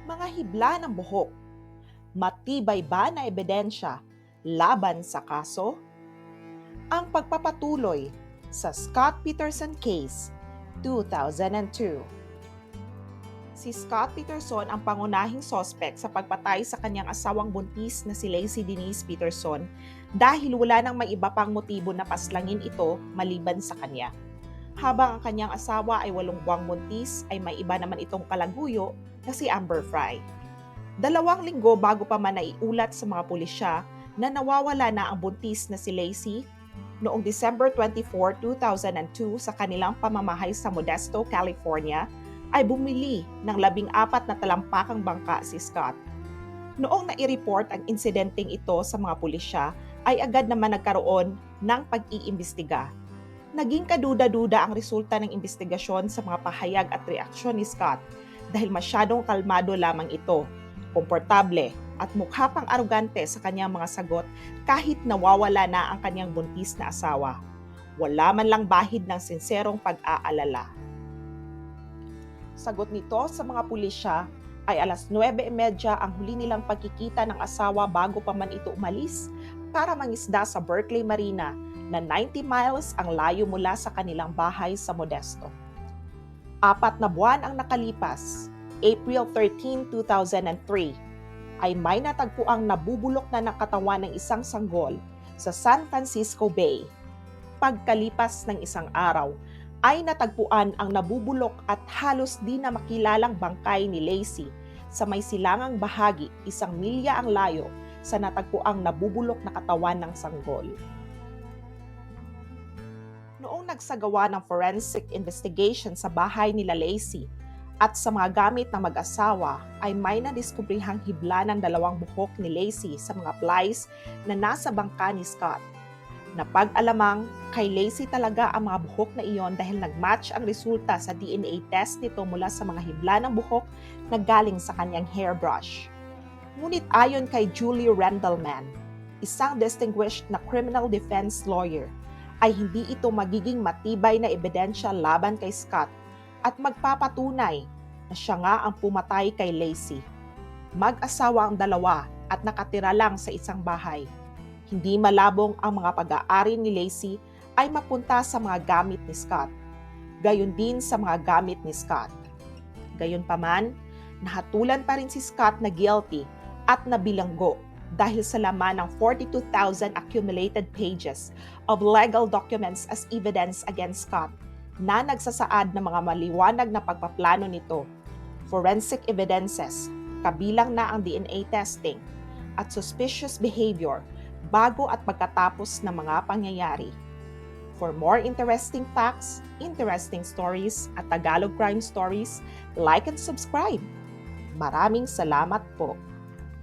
Mga hibla ng buhok. Matibay ba na ebidensya laban sa kaso? Ang pagpapatuloy sa Scott Peterson Case, 2002. Si Scott Peterson ang pangunahing sospek sa pagpatay sa kanyang asawang buntis na si Laci Denise Peterson dahil wala nang may iba pang motibo na paslangin ito maliban sa kanya. Habang ang kanyang asawa ay 8 buwang buntis, ay may iba naman itong kalaguyo na si Amber Fry. 2 linggo bago pa man naiulat sa mga pulisya na nawawala na ang buntis na si Laci, noong December 24, 2002 sa kanilang pamamahay sa Modesto, California, ay bumili ng 14 na talampakang bangka si Scott. Noong nai-report ang insidenteng ito sa mga pulisya, ay agad naman nagkaroon ng pag-iimbestiga. Naging kaduda-duda ang resulta ng investigasyon sa mga pahayag at reaksyon ni Scott dahil masyadong kalmado lamang ito, komportable at mukha pang arugante sa kanyang mga sagot kahit nawawala na ang kanyang buntis na asawa. Wala man lang bahid ng sinserong pag-aalala. Sagot nito sa mga pulisya ay 9:30 ang huli nilang pagkikita ng asawa bago pa man ito umalis para mangisda sa Berkeley Marina na 90 miles ang layo mula sa kanilang bahay sa Modesto. 4 na buwan ang nakalipas, April 13, 2003, ay may natagpuang nabubulok na katawan ng isang sanggol sa San Francisco Bay. Pagkalipas ng isang araw, ay natagpuan ang nabubulok at halos di na makilalang bangkay ni Laci sa may silangang bahagi 1 milya ang layo sa natagpuang nabubulok na katawan ng sanggol. Noong nagsagawa ng forensic investigation sa bahay nila Laci at sa mga gamit ng mag-asawa ay may nadiskubrihang hibla ng 2 buhok ni Laci sa mga plies na nasa bangka ni Scott. Napag-alamang kay Laci talaga ang mga buhok na iyon dahil nag-match ang resulta sa DNA test nito mula sa mga hibla ng buhok na galing sa kanyang hairbrush. Ngunit ayon kay Julie Rendelman, isang distinguished na criminal defense lawyer, ay hindi ito magiging matibay na ebidensya laban kay Scott at magpapatunay na siya nga ang pumatay kay Laci. Mag-asawa ang dalawa at nakatira lang sa isang bahay. Hindi malabong ang mga pag-aari ni Laci ay mapunta sa mga gamit ni Scott. Gayon din sa mga gamit ni Scott. Gayunpaman, nahatulan pa rin si Scott na guilty at nabilanggo dahil sa laman ng 42,000 accumulated pages of legal documents as evidence against Scott na nagsasaad ng mga maliwanag na pagpaplano nito, forensic evidences, kabilang na ang DNA testing, at suspicious behavior bago at pagkatapos ng mga pangyayari. For more interesting facts, interesting stories, at Tagalog crime stories, like and subscribe. Maraming salamat po.